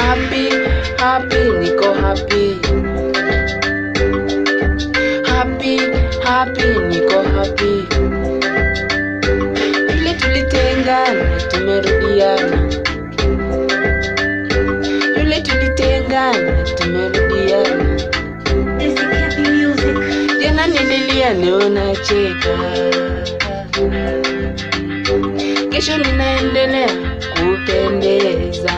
happy, happy, niko happy. Happy, happy, niko happy. Vile tulitengana tumerudiana. Vile tulitengana tumerudiana. Jana nililia leo nacheka. Kesho ninaendelea kupendeza.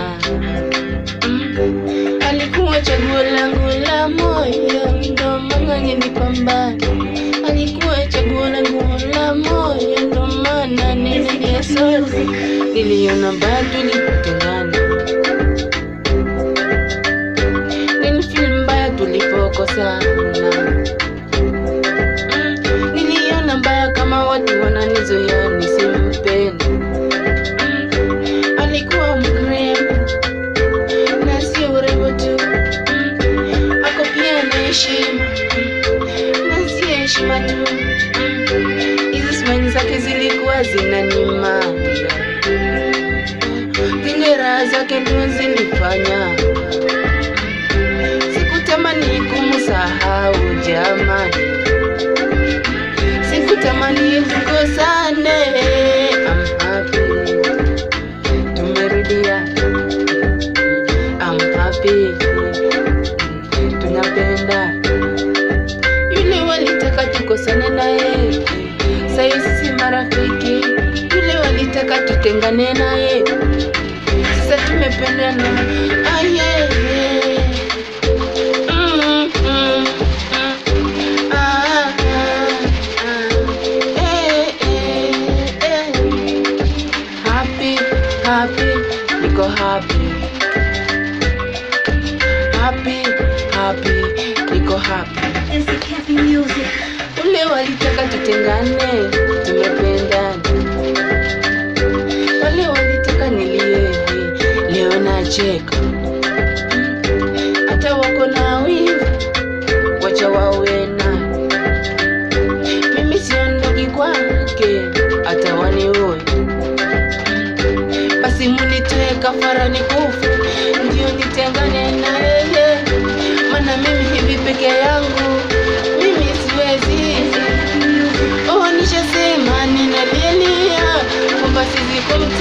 Alikuwa chaguo langu la moyo, ndo maana nilipambana. Alikuwa chaguo langu la moyo, ndo maana nililia sana. Niliona bado tulipotengana. Nilifeel mbaya tulipokosana. Niliona mbaya kama watu wananizuia nisimpende. Alikuwa mrembo na sio urembo tu, ako pia na heshima na si heshima tu. Hizi smile zake zilikuwa zinanimanda, zile raha zake ndio zilifanya sikutamani kumsahau jamani. Sikutamani tukosane. I'm happy tumerudia. I'm happy tunapenda. Yule walitaka tukosane naye, sasa sisi marafiki. Yule walitaka tutengane naye, sasa tumependana. Yeah. Happy, niko happy. Happy, happy, niko happy. Ule walitaka tutengane, tumependana. Wale walitaka nilie, leo nacheka. Hata wako na wivu, wacha wawe na. Mimi siondoki kwake, hata waniue. Basi munitoe kafara nikufa, ndio nitengane na yeye. Maana mimi hivi peke yangu, mimi siwezi. Oh, nishasema ninalilia kwamba sizi kumte